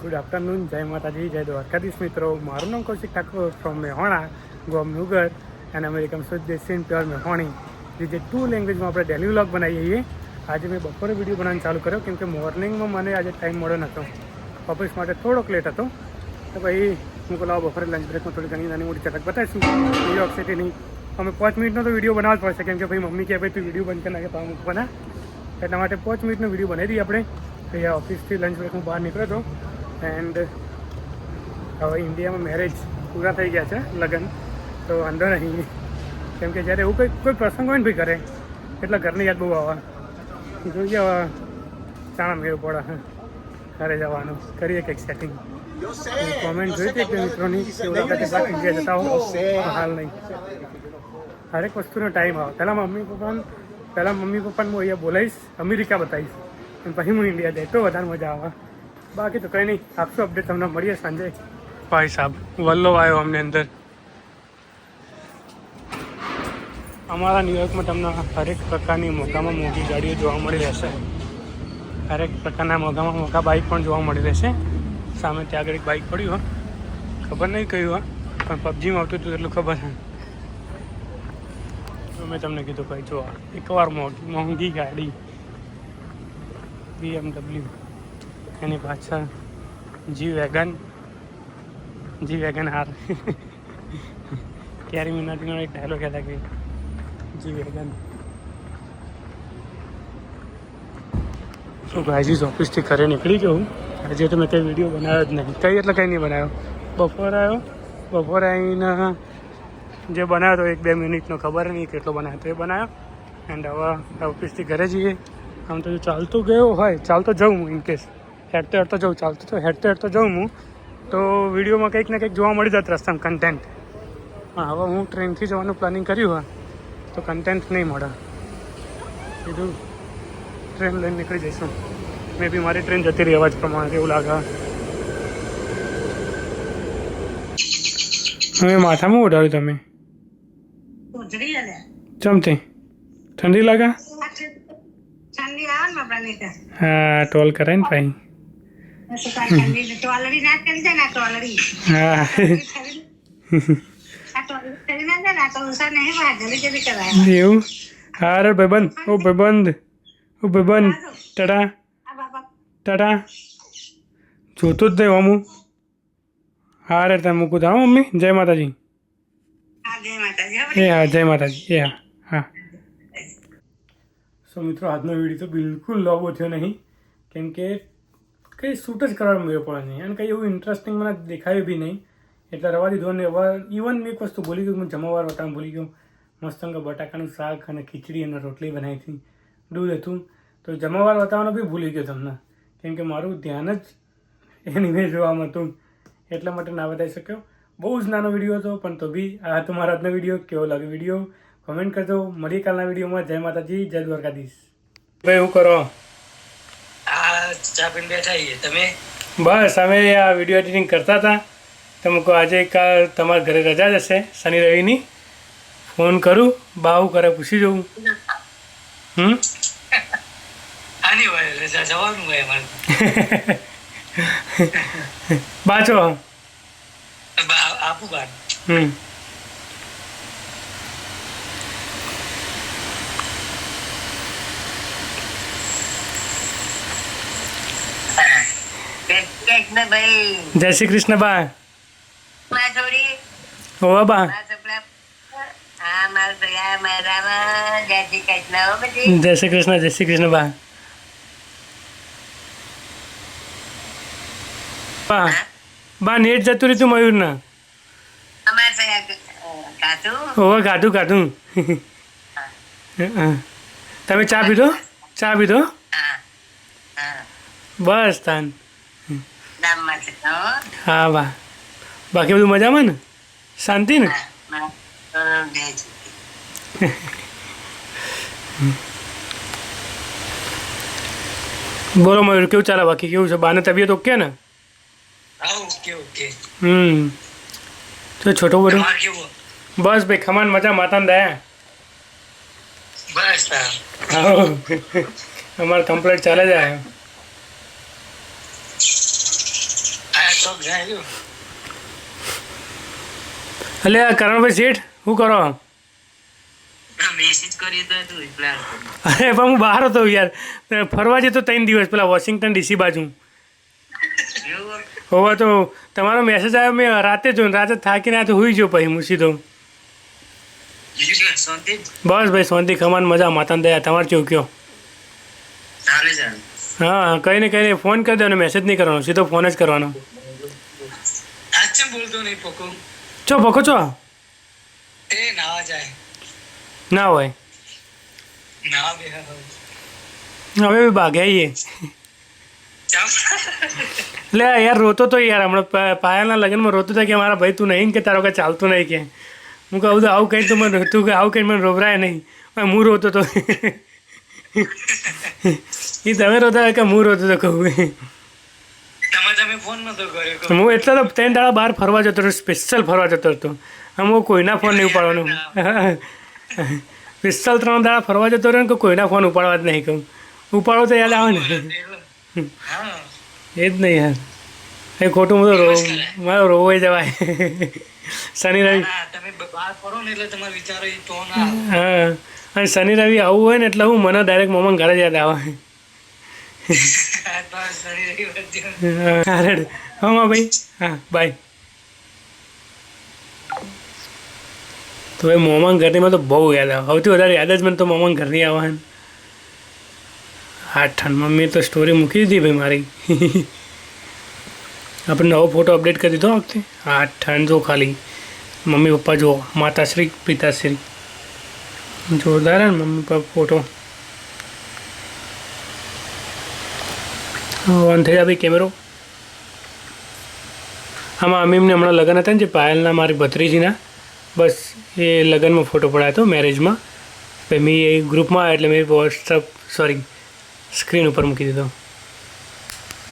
Good afternoon, જય માતાજી, જય દ્વારકાધીશ મિત્રો. મારું નામ કૌશિક ઠાકોર ફ્રોમ મેહોણા, ગોમ નુગર એન્ડ અમેરિકન શુદ્ધ દેશી પ્યોર મેહોણી. જે 2 લેંગ્વેજમાં આપણે ડેલી વ્લોગ બનાવીએ છીએ. આજે મેં બપોરે વિડીયો બનાવવાનું ચાલુ કર્યો કેમ કે મોર્નિંગમાં મને આજે ટાઈમ મળ્યો નહોતો, ઓફિસ માટે થોડોક લેટ હતો. તો ભાઈ હું કહું બપોરે લંચ બ્રેકમાં થોડી ઘણી નાની મોટી ચટક બતાવીશું ન્યુયોર્ક સિટીની. અમે 5 મિનિટનો તો વિડીયો બનાવવા જ પડશે કેમ કે ભાઈ મમ્મી કહે ભાઈ તું વિડીયો બંધ કરી નાખે તો મૂકવાના, એટલા માટે 5 મિનિટનો વિડીયો બનાવી દઈએ આપણે. અહીંયા ઓફિસથી લંચ બ્રેકમાં બહાર નીકળ્યો હતો એન્ડ હવે ઇન્ડિયામાં મેરેજ પૂરા થઈ ગયા છે, લગ્ન તો વાંધો નહીં. કેમ કે જ્યારે એવું કોઈ પ્રસંગ હોય ને ભાઈ ઘરે એટલે ઘરની યાદ બહુ આવે. જોઈએ હવે ચાણા મેળ પડે ઘરે જવાનું, કરીએ કંઈક સેટિંગ. કોમેન્ટ જોઈ હતી કે મિત્રોની કેટલાક ઇન્ડિયા જતા હો, હાલ નહીં. હરેક વસ્તુનો ટાઈમ આવે. પહેલાં મમ્મી પપ્પાને હું અહીંયા બોલાવીશ, અમેરિકા બતાવીશ અને પછી હું ઇન્ડિયા જાય તો વધારે મજા આવે. બાકી તો કંઈ નહીં, આપશું અપડેટ, તમને મળીએ સાંજે. ભાઈ સાહેબ વલ્લો આવ્યો અમને અંદર. અમારા ન્યુયોર્કમાં તમને હરેક પ્રકારની મોંઘામાં મોંઘી ગાડીઓ જોવા મળી રહેશે. હરેક પ્રકારના મોંઘામાં મોંઘા બાઇક પણ જોવા મળી રહેશે. સામે ત્યાં આગળ એક બાઇક પડ્યું હોય, ખબર નહીં કયું હોય, પણ પબજીમાં આવતું હતું એટલું ખબર છે. મેં તમને કીધું ભાઈ જો એકવાર મોંઘી ગાડી BMW, એની પાછળ જી વેગન હાર. કેરી મિનાટીનો એક ડાયલોગ કહેતા કે જી વેગન. તો ગાઈઝ ઓફિસથી ઘરે નીકળી ગયો. આજે તો મેં કંઈ વિડીયો બનાવ્યો જ નહીં, કંઈ નહીં બનાવ્યો. બપોરે આવીને જે બનાવ્યો તો 1-2 મિનિટનો, ખબર નહીં કેટલો બનાવ્યો તો એ બનાવ્યો. એન્ડ હવે ઓફિસથી ઘરે જઈએ. આમ તો ચાલતો ગયો હોય, ચાલતો જાઉં હું, ઇનકેસ હેડતો જાઉં, હેડતો જાઉં હું તો વિડીયોમાં કંઈક ને કંઈક જોવા મળી જત રસ્તામાં કન્ટેન્ટ. હા, હવે હું ટ્રેનથી જવાનું પ્લાનિંગ કર્યું હોય તો કન્ટેન્ટ નહીં મળે. કીધું ટ્રેન લઈને નીકળી જઈશું. મે બી મારી ટ્રેન જતી રહી અવાજ પ્રમાણે એવું લાગે. હવે માથામાં ઉઠાવ્યું તમે ચમતી ઠંડી લાગે? હા, ટોલ કરાય ને ભાઈ. હા એવું? હા રે ભાઈબંધ ટાટા જોતું જ નહીં હું. હા રે તમે મૂકું તો. હા મમ્મી, જય માતાજી. જય માતાજી. હા. સો મિત્રો, આજનો વિડીયો તો બિલકુલ લાંબો થયો નહીં કેમ કે કંઈ શૂટ જ કરવા મળ્યો પડે નહીં અને કંઈ એવું ઇન્ટરેસ્ટિંગ મને દેખાયું બી નહીં, એટલે રવા દીધો. અને હવે ઇવન મેં એક વસ્તુ ભૂલી ગયું, હું જમણવાર વટાણ ભૂલી ગયો. મસ્ત બટાકાનું શાક અને ખીચડી અને રોટલી બનાવી હતી, દૂધ હતું. તો જમણવાર વટાવવાનું બી ભૂલી ગયો તમને કેમ કે મારું ધ્યાન જ એની જોવામાં હતું, એટલા માટે ના બતાવી શક્યો. બહુ જ નાનો વિડીયો હતો પણ તો બી આ તો મારા આજનો વિડીયો કેવો લાગે વિડીયો કમેન્ટ કરજો. મળીએ કાલના વિડીયોમાં. જય માતાજી, જય દ્વારકાધીશ. ભાઈ શું કરો? ચા પીને બેઠા છીએ. તમે? બસ અમે આ વિડીયો એડિટિંગ કરતા હતા. તમે કહો આજે કાલ તમારા ઘરે રજા જ હશે શનિ રવિની, ફોન કરું બાવું કરે પૂછી જવું. આની હોય રજા જવાનું હોય અમારે. બાચો આપું બાર. જય શ્રી કૃષ્ણ બા. હોવા બા. જય શ્રી કૃષ્ણ બા. બા નેટ જતું રહ્યું મયુર ના. હોવા ગાધું. તમે ચા પીધો? બસ તાન. હા બા. બાકી બધું મજામાં ને? શાંતિ ને? બોલો મયુર, કેવું ચાલે? બાકી કેવું છે? બાને તબિયત ઓકે ને? તો છોટો બધું બસ ભાઈ ખમાન મજા, માતાને દયા. બસ અમારે કમ્પ્લીટ ચાલે જાય. શોખ જાય એટલે આ કરણભાઈ શેઠ શું કરો? મેસેજ કરીએ તો તું રિપ્લાય અરે પણ હું બહાર હતો યાર, ફરવા જતો 3 દિવસ પેલા વોશિંગ્ટન ડીસી બાજુ. હોવા તો તમારો મેસેજ આવ્યો, મેં રાતે જોઈને રાતે થાકીને આ તો હોઈ ગયો પછી હું સીધો. બસ ભાઈ શાંતિ ખમાન મજા માતાને દયા. તમારે કેવું કયો? હા કંઈ ને ફોન કરી દો ને મેસેજ નહીં કરવાનો, સીધો ફોન જ કરવાનો. બોલતો નહીં પકો ચો પકો છો એ નાવા જાય ના હોય ના બે હવે ભાગ્યા આવીએ. એટલે યાર રોતો તો યાર હમણાં પાયાના લગ્નમાં રોતો હતો કે મારા ભાઈ તું નહીં કે તારો કાંઈ ચાલતું નહીં કે. હું કહું તો આવું કંઈ તો મને તું કે આવું કંઈ મને રોવરાય નહીં. હું રોતો તો એ તમે રોતા કે હું રોતો તો કહું. તમે ફોન નતો કર્યો હું એટલે તો 3 દાડા બહાર ફરવા જતો હતો, સ્પેશિયલ ફરવા જતો હતો. આમ હું કોઈના ફોન નહીં ઉપાડવાનો. સ્પેશિયલ 3 દાડા ફરવા જતો રહ્યો ને કે કોઈના ફોન ઉપાડવા જ નહીં કહું. ઉપાડો તો યાદ આવે ને. એ જ નહીં યાર, એ ખોટું હું તો મારો રોવાઈ જવાય. શનિ રવિ હા, અને શનિ રવિ આવું હોય ને એટલે હું મને ડાયરેક્ટ મોમાં ઘરે જ યાદ આવે. હા ભાઈ, હા બાય. તો ભાઈ મોમાં ઘરની તો બહુ યાદ આવે. સૌથી વધારે યાદ જ મને તો મોમાં ઘરની આવે. હા ઠંડમાં મેં તો સ્ટોરી મૂકી દીધી ભાઈ મારી. આપણે નવો ફોટો અપડેટ કરી દીધો આ વખતે. હા ઠંડ જો ખાલી મમ્મી પપ્પા જુઓ, માતાશ્રી પિતાશ્રી જોરદાર ને મમ્મી પપ્પા ફોટો. ઓન થઈ જાય ભાઈ કેમેરો. આમાં અમીમને હમણાં લગ્ન હતા ને જે પાયલના મારી ભત્રીજીના, બસ એ લગ્નમાં ફોટો પડાયો હતો મેરેજમાં. પછી મેં એ ગ્રુપમાં આવ્યા એટલે મેં સ્ક્રીન ઉપર મૂકી દીધો.